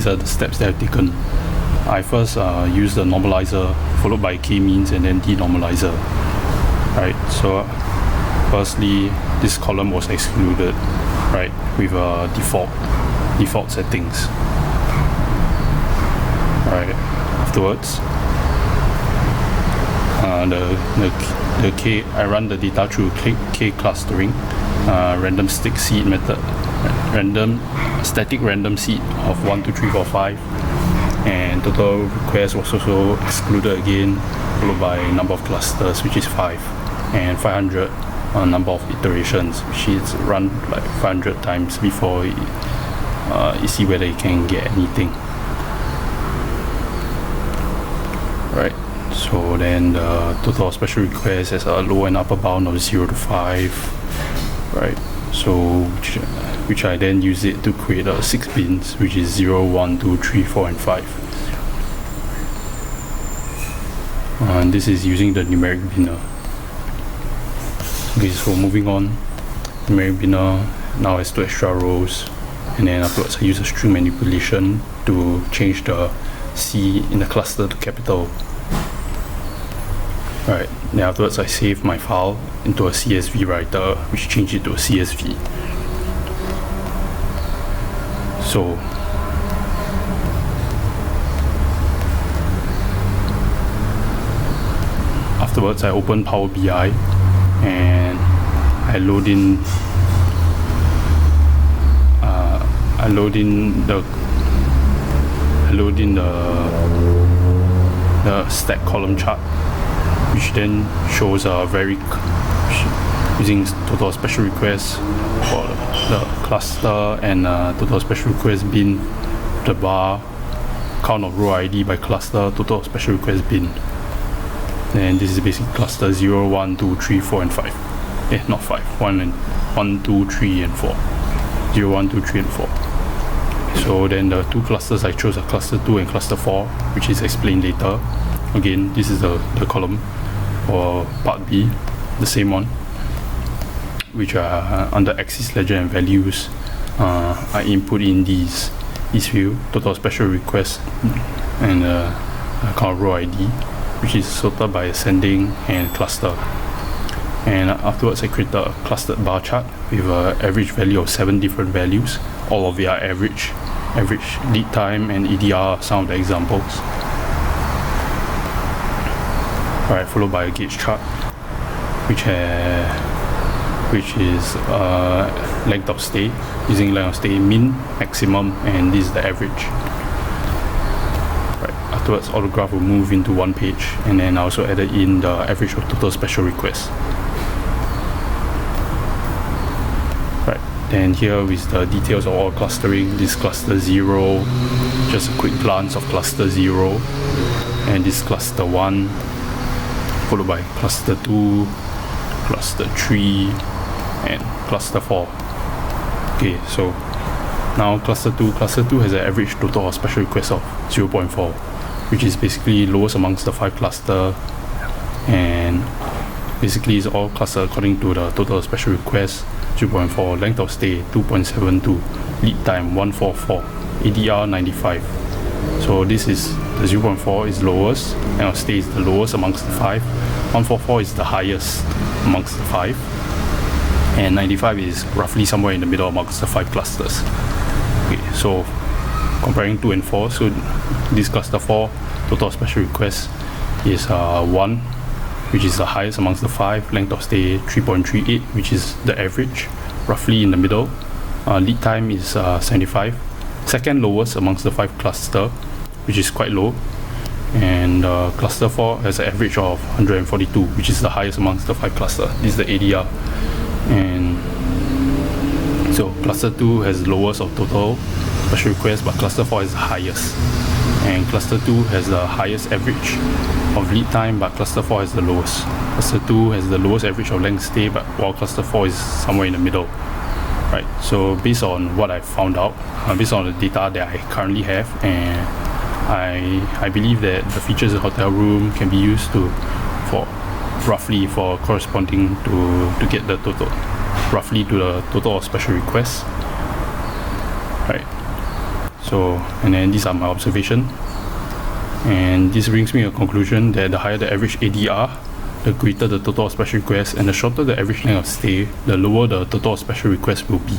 These are the steps that I've taken. I first use the normalizer, followed by k-means and then denormalizer. Right, so firstly, this column was excluded, right, with default settings. Right, afterwards, the k, I run the data through k clustering, random stick seed method, static random seed of 1, 2, 3, 4, 5, and total request was also excluded again, followed by number of clusters, which is 5, and 500 number of iterations, which is run like 500 times before you see whether you can get anything. Right, so then the total special request has a lower and upper bound of 0 to 5, right, so which I then use it to create 6 bins, which is 0, 1, 2, 3, 4 and 5. And this is using the numeric binner. Okay, so moving on, numeric binner now has 2 extra rows, and then afterwards I use a string manipulation to change the C in the cluster to capital. Right, then afterwards I save my file into a CSV writer, which changes it to a CSV. So afterwards I open Power BI and I load in the stack column chart, which then shows using total special requests for the cluster and total special request bin, the bar, count of row ID by cluster, total special request bin. And this is basically cluster 0, 1, 2, 3, 4 and 5. Not 5, 1, 2, 3 and 4. 0, 1, 2, 3 and 4. So then the two clusters I chose are cluster 2 and cluster 4, which is explained later. Again, this is the column for part B, the same one, which are under axis ledger and values. I input in these field, total special request and count row ID, which is sorted by ascending and cluster. And afterwards I create a clustered bar chart with an average value of 7 different values. All of it are average lead time and EDR are some of the examples. Alright, followed by a gauge chart, which is length of stay, using length of stay min, maximum, and this is the average. Right, afterwards all the graph will move into one page, and then I also added in the average of total special requests. Right, then here is the details of all clustering. This cluster 0, just a quick glance of cluster 0, and this cluster 1, followed by cluster 2, cluster 3, and cluster 4. Okay, so now cluster 2 has an average total of special requests of 0.4, which is basically lowest amongst the 5 cluster, and basically is all cluster according to the total special requests 0.4, length of stay 2.72, lead time 144, ADR 95. So this is the 0.4 is lowest, length of stay is the lowest amongst the 5, 144 is the highest amongst the 5, and 95 is roughly somewhere in the middle amongst the 5 clusters. Okay, so comparing 2 and 4, so this cluster 4 total special request is 1, which is the highest amongst the 5, length of stay 3.38, which is the average, roughly in the middle. Lead time is 75, second lowest amongst the 5 cluster, which is quite low, and cluster 4 has an average of 142, which is the highest amongst the 5 cluster. This is the ADR. And so cluster 2 has the lowest of total special requests, but cluster 4 is the highest, and cluster 2 has the highest average of lead time, but cluster 4 has the lowest. Cluster 2 has the lowest average of length stay, but while cluster 4 is somewhere in the middle. Right, so based on what I found out, based on the data that I currently have, and I believe that the features of the hotel room can be used for corresponding to get the total, roughly to the total of special requests. Right. So, and then these are my observation, and this brings me to a conclusion that the higher the average ADR, the greater the total of special requests, and the shorter the average length of stay, the lower the total of special requests will be.